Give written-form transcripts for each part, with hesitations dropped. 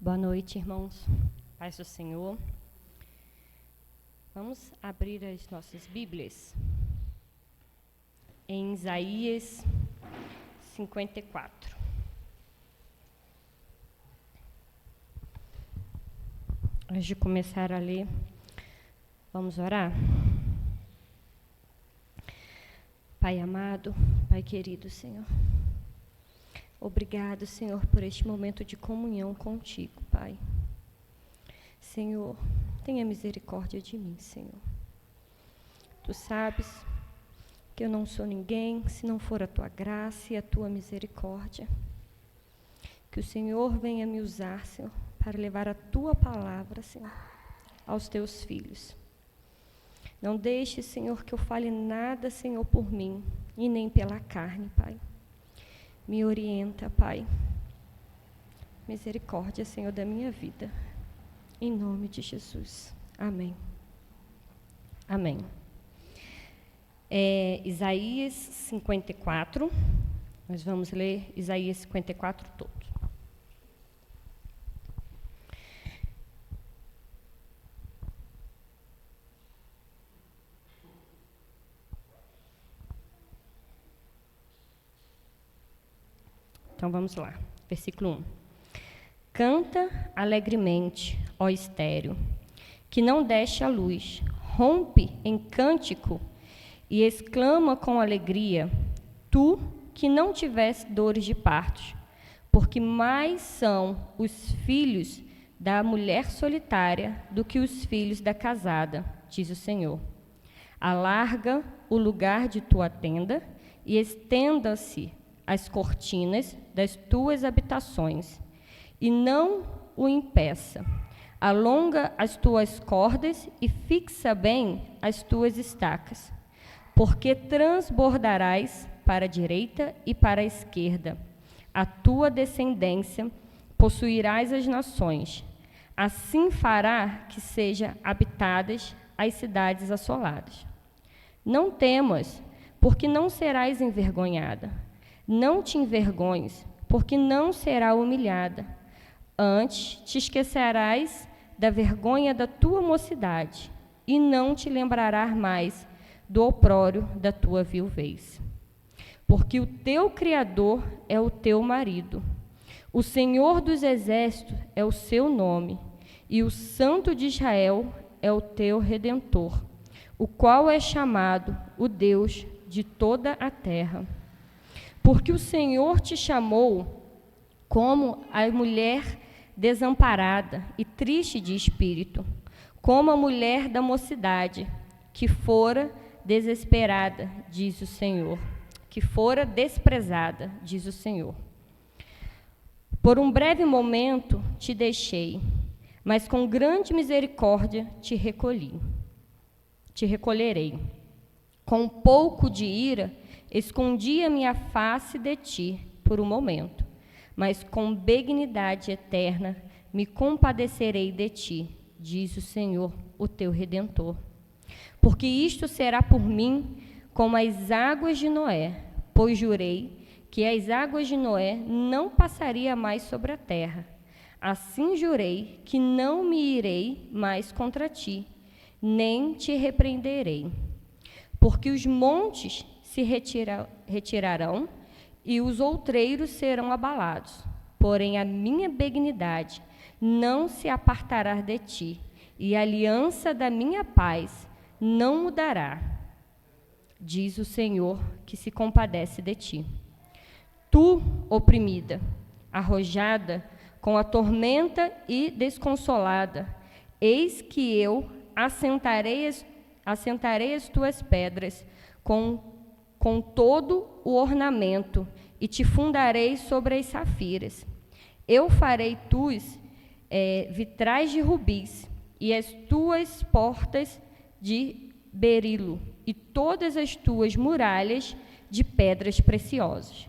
Boa noite, irmãos. Paz do Senhor. Vamos abrir as nossas Bíblias em Isaías 54. Antes de começar a ler, vamos orar? Pai amado, Pai querido, Senhor. Obrigado, Senhor, por este momento de comunhão contigo, Pai. Senhor, tenha misericórdia de mim, Senhor. Tu sabes que eu não sou ninguém se não for a tua graça e a tua misericórdia. Que o Senhor venha me usar, Senhor, para levar a tua palavra, Senhor, aos teus filhos. Não deixe, Senhor, que eu fale nada, Senhor, por mim e nem pela carne, Pai. Me orienta, Pai. Misericórdia, Senhor, da minha vida. Em nome de Jesus. Amém. Amém. Isaías 54. Nós vamos ler Isaías 54 todo. Então vamos lá, versículo 1. Canta alegremente, ó estéreo, que não deste a luz, rompe em cântico e exclama com alegria, tu que não tiveste dores de partos, porque mais são os filhos da mulher solitária do que os filhos da casada, diz o Senhor. Alarga o lugar de tua tenda e estenda-se as cortinas das tuas habitações, e não o impeça. Alonga as tuas cordas e fixa bem as tuas estacas, porque transbordarás para a direita e para a esquerda. A tua descendência possuirás as nações. Assim fará que sejam habitadas as cidades assoladas. Não temas, porque não serás envergonhada. Não te envergonhes, porque não será humilhada. Antes te esquecerás da vergonha da tua mocidade, e não te lembrarás mais do oprório da tua viuvez. Porque o teu Criador é o teu marido, o Senhor dos Exércitos é o seu nome, e o Santo de Israel é o teu Redentor, o qual é chamado o Deus de toda a terra. Porque o Senhor te chamou como a mulher desamparada e triste de espírito, como a mulher da mocidade, que fora desesperada, diz o Senhor, que fora desprezada, diz o Senhor. Por um breve momento te deixei, mas com grande misericórdia te recolherei. Com um pouco de ira, escondi a minha face de ti por um momento, mas com benignidade eterna me compadecerei de ti, diz o Senhor, o teu Redentor. Porque isto será por mim como as águas de Noé, pois jurei que as águas de Noé não passaria mais sobre a terra. Assim jurei que não me irei mais contra ti, nem te repreenderei. Porque os montes se retirarão e os outreiros serão abalados. Porém, a minha benignidade não se apartará de ti, e a aliança da minha paz não mudará, diz o Senhor, que se compadece de ti. Tu, oprimida, arrojada, com a tormenta e desconsolada, eis que eu assentarei as tuas pedras com todo o ornamento, e te fundarei sobre as safiras. Eu farei vitrais de rubis, e as tuas portas de berilo, e todas as tuas muralhas de pedras preciosas.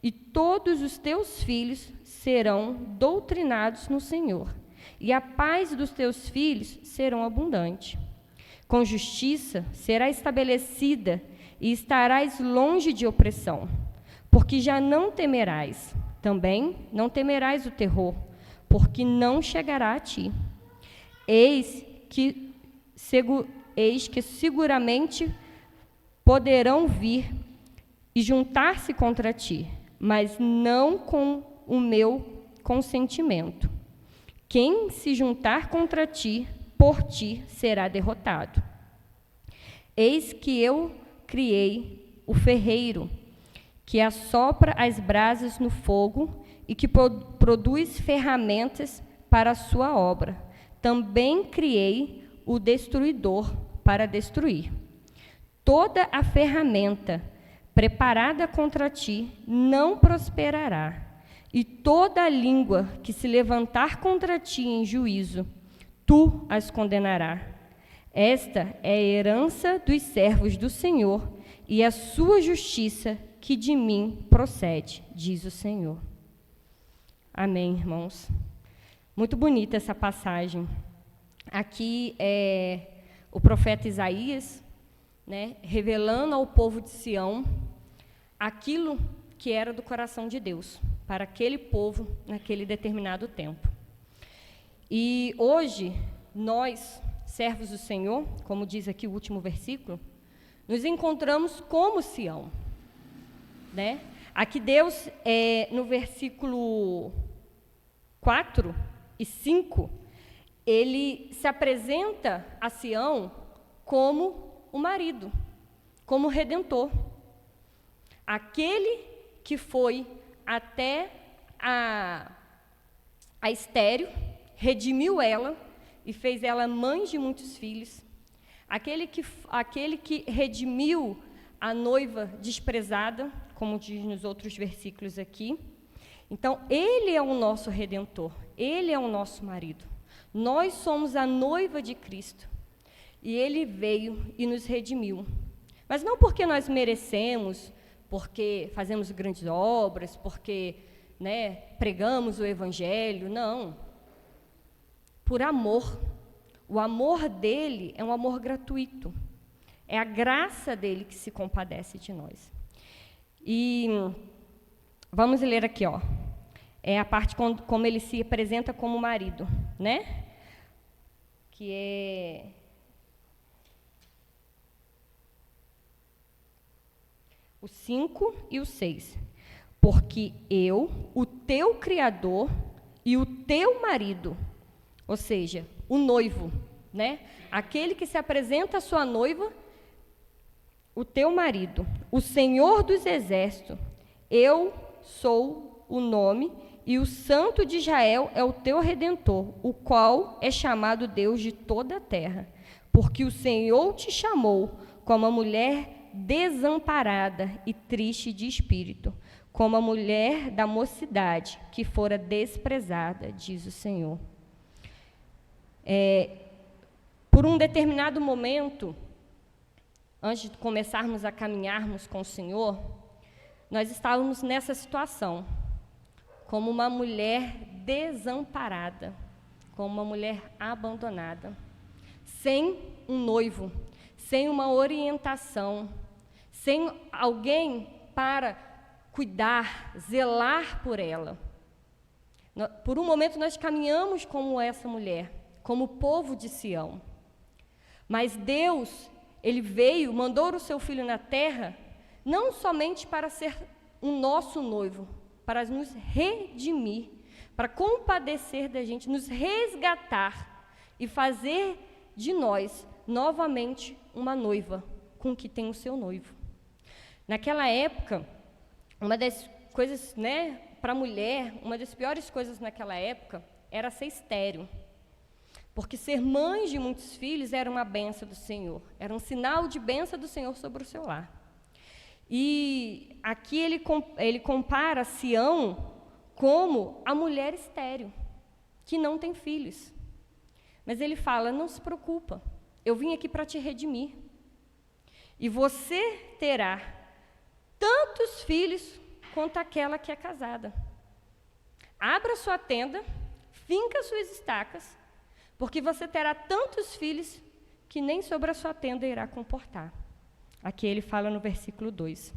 E todos os teus filhos serão doutrinados no Senhor, e a paz dos teus filhos serão abundante. Com justiça será estabelecida, e estarás longe de opressão, porque já não temerás, também não temerás o terror, porque não chegará a ti. Eis que seguramente poderão vir e juntar-se contra ti, mas não com o meu consentimento. Quem se juntar contra ti, por ti será derrotado. Eis que eu criei o ferreiro, que assopra as brasas no fogo e que produz ferramentas para a sua obra. Também criei o destruidor para destruir. Toda a ferramenta preparada contra ti não prosperará, e toda a língua que se levantar contra ti em juízo, tu as condenarás. Esta é a herança dos servos do Senhor, e a sua justiça que de mim procede, diz o Senhor. Amém, irmãos. Muito bonita essa passagem. Aqui é o profeta Isaías, né, revelando ao povo de Sião aquilo que era do coração de Deus, para aquele povo naquele determinado tempo. E hoje, nós, servos do Senhor, como diz aqui o último versículo, nos encontramos como Sião, né? Aqui Deus, no versículo 4 e 5, ele se apresenta a Sião como o marido, como o redentor. Aquele que foi até a estéril, redimiu ela e fez ela mãe de muitos filhos. Aquele que redimiu a noiva desprezada, como diz nos outros versículos aqui. Então, ele é o nosso redentor, ele é o nosso marido. Nós somos a noiva de Cristo. E ele veio e nos redimiu. Mas não porque nós merecemos, porque fazemos grandes obras, porque, né, pregamos o Evangelho, não. Por amor. O amor dele é um amor gratuito. É a graça dele que se compadece de nós. E vamos ler aqui, ó. É a parte como ele se apresenta como marido, né? Que é o 5 e o 6. Porque eu, o teu Criador e o teu marido, ou seja, o noivo, né? Aquele que se apresenta à sua noiva, o teu marido, o Senhor dos Exércitos, eu sou o nome, e o Santo de Israel é o teu Redentor, o qual é chamado Deus de toda a terra. Porque o Senhor te chamou como a mulher desamparada e triste de espírito, como a mulher da mocidade que fora desprezada, diz o Senhor. Por um determinado momento, antes de começarmos a caminharmos com o Senhor, nós estávamos nessa situação, como uma mulher desamparada, como uma mulher abandonada, sem um noivo, sem uma orientação, sem alguém para cuidar, zelar por ela. Por um momento nós caminhamos como essa mulher, como o povo de Sião. Mas Deus, ele veio, mandou o seu Filho na terra, não somente para ser o nosso noivo, para nos redimir, para compadecer da gente, nos resgatar e fazer de nós novamente uma noiva com que tem o seu noivo. Naquela época, uma das coisas, né, para a mulher, uma das piores coisas naquela época era ser estéril. Porque ser mãe de muitos filhos era uma bênção do Senhor, era um sinal de bênção do Senhor sobre o seu lar. E aqui ele compara Sião como a mulher estéril, que não tem filhos. Mas ele fala, não se preocupa, eu vim aqui para te redimir. E você terá tantos filhos quanto aquela que é casada. Abra sua tenda, finca suas estacas, porque você terá tantos filhos que nem sobre a sua tenda irá comportar. Aqui ele fala no versículo 2.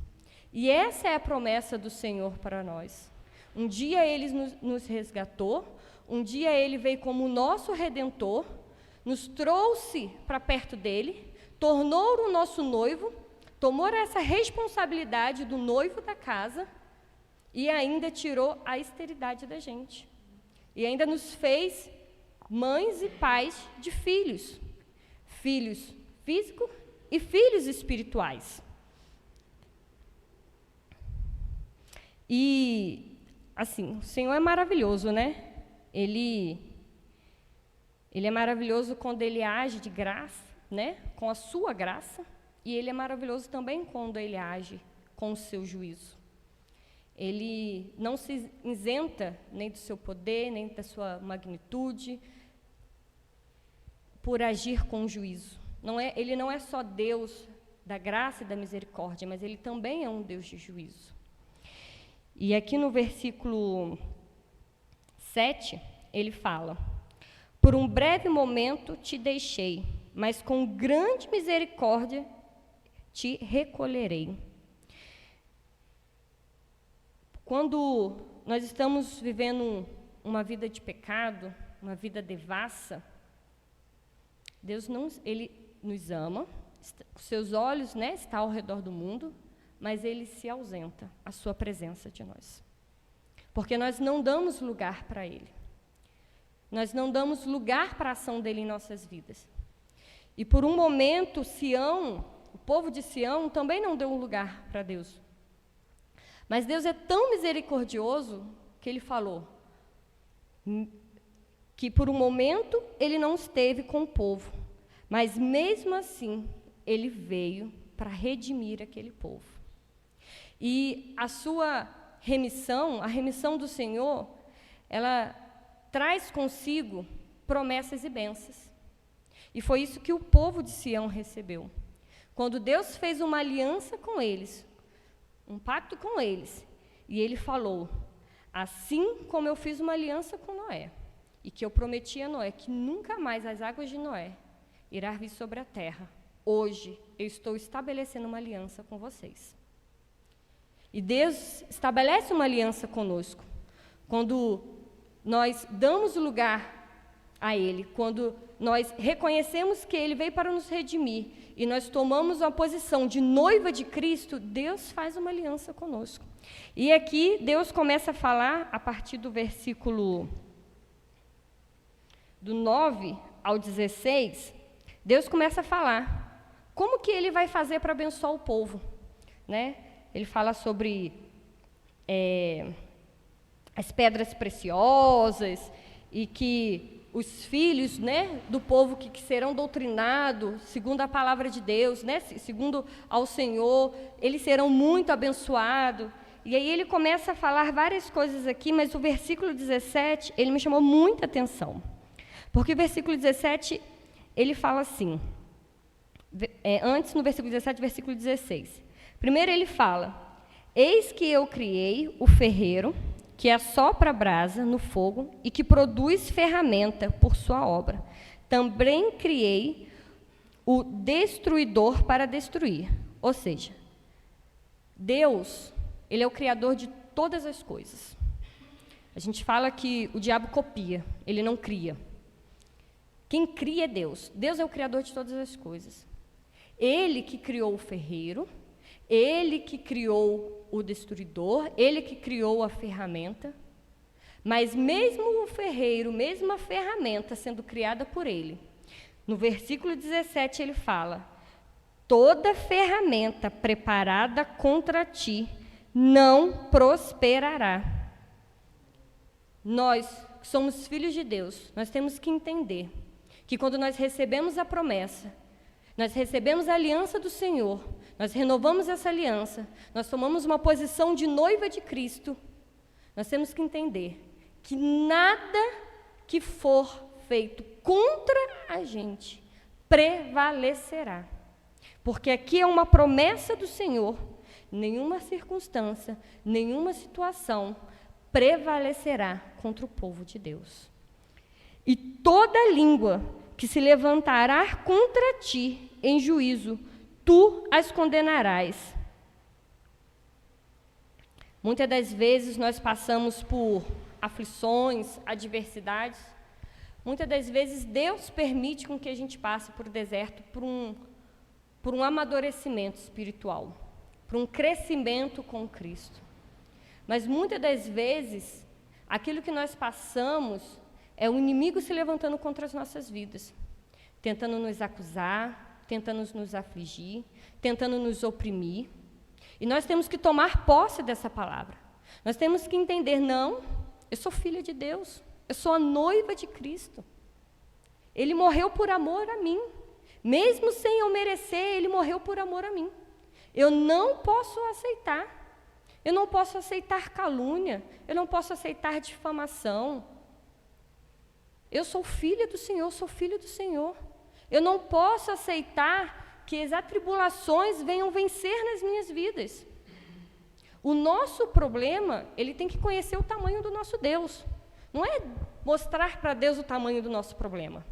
E essa é a promessa do Senhor para nós. Um dia Ele nos resgatou, um dia Ele veio como o nosso Redentor, nos trouxe para perto dEle, tornou o nosso noivo, tomou essa responsabilidade do noivo da casa e ainda tirou a esterilidade da gente. E ainda nos fez mães e pais de filhos. Filhos físicos e filhos espirituais. E, assim, o Senhor é maravilhoso, né? Ele é maravilhoso quando Ele age de graça, né? Com a sua graça. E Ele é maravilhoso também quando Ele age com o seu juízo. Ele não se isenta nem do seu poder, nem da sua magnitude, por agir com juízo. Ele não é só Deus da graça e da misericórdia, mas Ele também é um Deus de juízo. E aqui no versículo 7, ele fala: por um breve momento te deixei, mas com grande misericórdia te recolherei. Quando nós estamos vivendo uma vida de pecado, uma vida devassa, Deus Ele nos ama, os seus olhos, né, estão ao redor do mundo, mas Ele se ausenta, a sua presença de nós. Porque nós não damos lugar para Ele. Nós não damos lugar para a ação dEle em nossas vidas. E por um momento, Sião, o povo de Sião, também não deu um lugar para Deus. Mas Deus é tão misericordioso que Ele falou que por um momento Ele não esteve com o povo, mas mesmo assim Ele veio para redimir aquele povo. E a sua remissão, a remissão do Senhor, ela traz consigo promessas e bênçãos. E foi isso que o povo de Sião recebeu. Quando Deus fez uma aliança com eles, um pacto com eles, e Ele falou: assim como eu fiz uma aliança com Noé, e que eu prometi a Noé que nunca mais as águas de Noé irá vir sobre a terra, hoje eu estou estabelecendo uma aliança com vocês. E Deus estabelece uma aliança conosco. Quando nós damos lugar a Ele, quando nós reconhecemos que Ele veio para nos redimir, e nós tomamos uma posição de noiva de Cristo, Deus faz uma aliança conosco. E aqui Deus começa a falar, a partir do versículo do 9 ao 16, Deus começa a falar como que Ele vai fazer para abençoar o povo, né? Ele fala sobre as pedras preciosas e que os filhos, né, do povo que serão doutrinados segundo a palavra de Deus, né, segundo ao Senhor, eles serão muito abençoados. E aí ele começa a falar várias coisas aqui, mas o versículo 17, ele me chamou muita atenção. Porque o versículo 17, ele fala assim, antes no versículo 17, versículo 16. Primeiro ele fala: eis que eu criei o ferreiro, que assopra a brasa no fogo e que produz ferramenta por sua obra. Também criei o destruidor para destruir. Ou seja, Deus, Ele é o criador de todas as coisas. A gente fala que o diabo copia, ele não cria. Quem cria é Deus. Deus é o criador de todas as coisas. Ele que criou o ferreiro, Ele que criou o destruidor, Ele que criou a ferramenta, mas mesmo o ferreiro, mesmo a ferramenta sendo criada por Ele, no versículo 17 ele fala: toda ferramenta preparada contra ti não prosperará. Nós, que somos filhos de Deus, nós temos que entender que quando nós recebemos a promessa, nós recebemos a aliança do Senhor, nós renovamos essa aliança, nós tomamos uma posição de noiva de Cristo, nós temos que entender que nada que for feito contra a gente prevalecerá. Porque aqui é uma promessa do Senhor, nenhuma circunstância, nenhuma situação prevalecerá contra o povo de Deus. E toda língua que se levantará contra ti em juízo, tu as condenarás. Muitas das vezes nós passamos por aflições, adversidades. Muitas das vezes Deus permite com que a gente passe por deserto, por um amadurecimento espiritual, por um crescimento com Cristo. Mas muitas das vezes, aquilo que nós passamos é o inimigo se levantando contra as nossas vidas, tentando nos acusar, tentando nos afligir, tentando nos oprimir. E nós temos que tomar posse dessa palavra. Nós temos que entender, não, eu sou filha de Deus, eu sou a noiva de Cristo. Ele morreu por amor a mim. Mesmo sem eu merecer, Ele morreu por amor a mim. Eu não posso aceitar. Eu não posso aceitar calúnia. Eu não posso aceitar difamação. Eu sou filha do Senhor, sou filho do Senhor. Eu não posso aceitar que as atribulações venham vencer nas minhas vidas. O nosso problema, ele tem que conhecer o tamanho do nosso Deus. Não é mostrar para Deus o tamanho do nosso problema.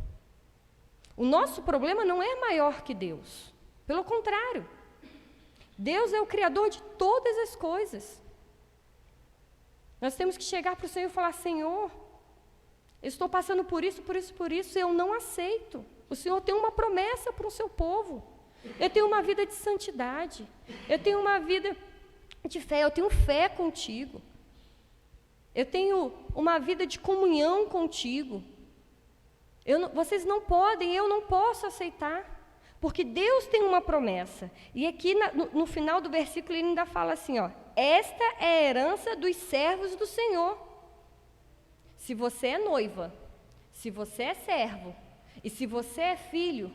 O nosso problema não é maior que Deus. Pelo contrário. Deus é o Criador de todas as coisas. Nós temos que chegar para o Senhor e falar, Senhor, eu estou passando por isso, eu não aceito. O Senhor tem uma promessa para o seu povo. Eu tenho uma vida de santidade. Eu tenho uma vida de fé, eu tenho fé contigo. Eu tenho uma vida de comunhão contigo. Vocês não podem, eu não posso aceitar, porque Deus tem uma promessa. E aqui no final do versículo ele ainda fala assim, ó, esta é a herança dos servos do Senhor. Se você é noiva, se você é servo, e se você é filho,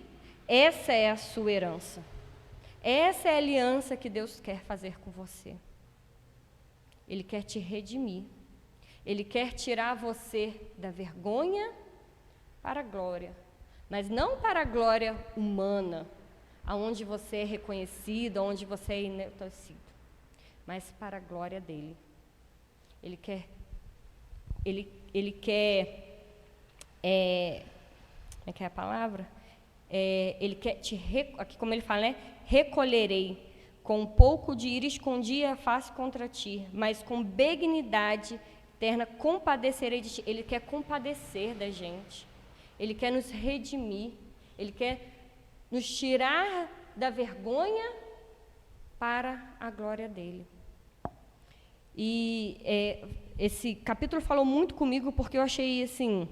essa é a sua herança. Essa é a aliança que Deus quer fazer com você. Ele quer te redimir. Ele quer tirar você da vergonha para a glória. Mas não para a glória humana, aonde você é reconhecido, onde você é enaltecido, mas para a glória dele. Ele quer como é que é a palavra? Ele quer aqui como ele fala, né? Recolherei, com um pouco de ira escondia a face contra ti, mas com benignidade eterna compadecerei de ti. Ele quer compadecer da gente. Ele quer nos redimir. Ele quer nos tirar da vergonha para a glória dele. E esse capítulo falou muito comigo porque eu achei assim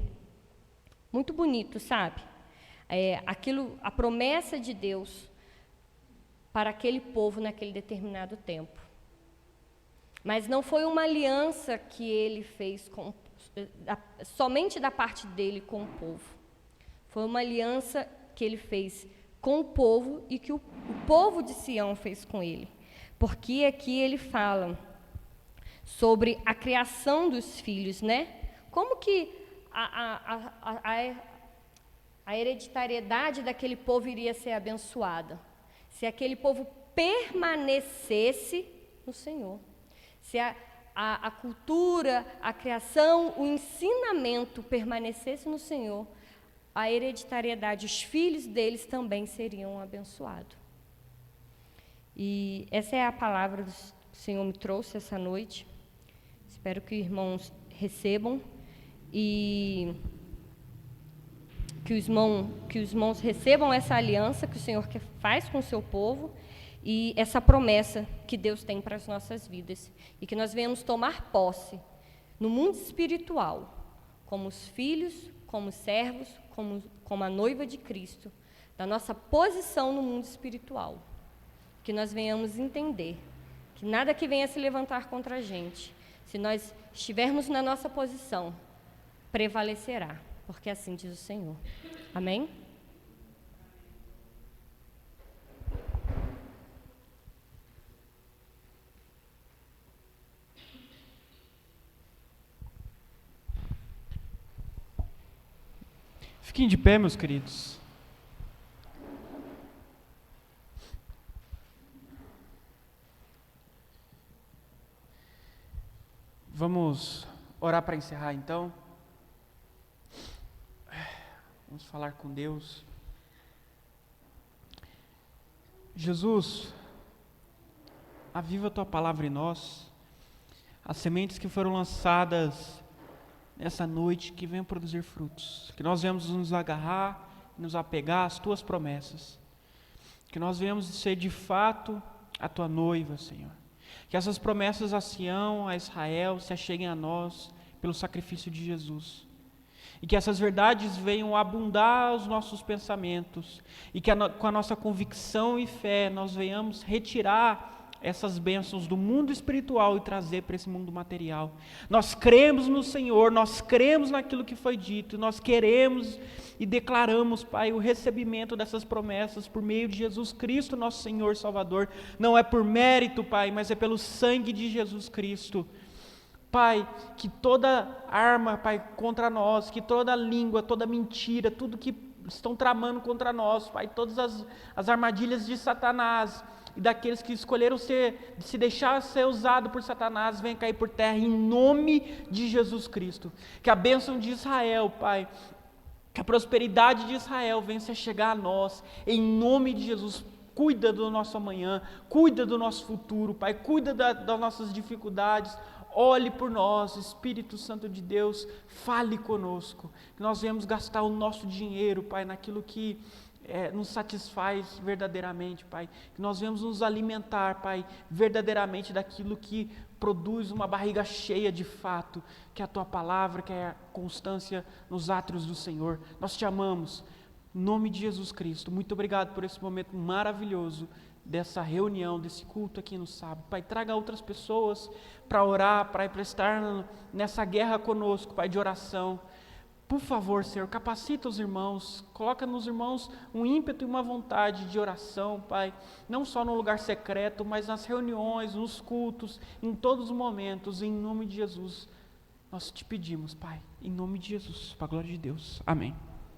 muito bonito, sabe? A promessa de Deus para aquele povo naquele determinado tempo. Mas não foi uma aliança que ele fez somente da parte dele com o povo. Foi uma aliança que ele fez com o povo e que o povo de Sião fez com ele. Porque aqui ele fala sobre a criação dos filhos, né? Como que a hereditariedade daquele povo iria ser abençoada? Se aquele povo permanecesse no Senhor. Se a cultura, a criação, o ensinamento permanecesse no Senhor, a hereditariedade, os filhos deles também seriam abençoados. E essa é a palavra que o Senhor me trouxe essa noite. Espero que os irmãos recebam e que os irmãos recebam essa aliança que o Senhor faz com o seu povo e essa promessa que Deus tem para as nossas vidas. E que nós venhamos tomar posse no mundo espiritual, como os filhos, como os servos, como a noiva de Cristo, da nossa posição no mundo espiritual. Que nós venhamos entender que nada que venha se levantar contra a gente, se nós estivermos na nossa posição, prevalecerá, porque assim diz o Senhor. Amém? Fiquem de pé, meus queridos. Vamos orar para encerrar, então. Vamos falar com Deus. Jesus, aviva a Tua palavra em nós. as sementes que foram lançadas nessa noite, que venham produzir frutos, que nós venhamos nos agarrar, nos apegar às Tuas promessas, que nós venhamos ser de fato a Tua noiva, Senhor, que essas promessas a Sião, a Israel, se acheguem a nós pelo sacrifício de Jesus, e que essas verdades venham abundar os nossos pensamentos, e que com a nossa convicção e fé nós venhamos retirar essas bênçãos do mundo espiritual e trazer para esse mundo material. Nós cremos no Senhor, nós cremos naquilo que foi dito, nós queremos e declaramos, Pai, o recebimento dessas promessas por meio de Jesus Cristo, nosso Senhor e Salvador. Não é por mérito, Pai, mas é pelo sangue de Jesus Cristo. Pai, que toda arma, Pai, contra nós, que toda língua, toda mentira, tudo que estão tramando contra nós, Pai, todas as armadilhas de Satanás e daqueles que escolheram se deixar ser usado por Satanás, venha cair por terra em nome de Jesus Cristo. Que a bênção de Israel, Pai, que a prosperidade de Israel venha se chegar a nós, em nome de Jesus. Cuida do nosso amanhã, cuida do nosso futuro, Pai, cuida das nossas dificuldades. Olhe por nós, Espírito Santo de Deus, fale conosco, que nós venhamos gastar o nosso dinheiro, Pai, naquilo que nos satisfaz verdadeiramente, Pai, que nós venhamos nos alimentar, Pai, verdadeiramente daquilo que produz uma barriga cheia de fato, que é a Tua palavra, que é a constância nos átrios do Senhor. Nós Te amamos, em nome de Jesus Cristo. Muito obrigado por esse momento maravilhoso dessa reunião, desse culto aqui no sábado. Pai, traga outras pessoas para orar, para estar nessa guerra conosco, Pai, de oração. Por favor, Senhor, capacita os irmãos, coloca nos irmãos um ímpeto e uma vontade de oração, Pai, não só no lugar secreto, mas nas reuniões, nos cultos, em todos os momentos, em nome de Jesus. Nós Te pedimos, Pai, em nome de Jesus, para a glória de Deus. Amém.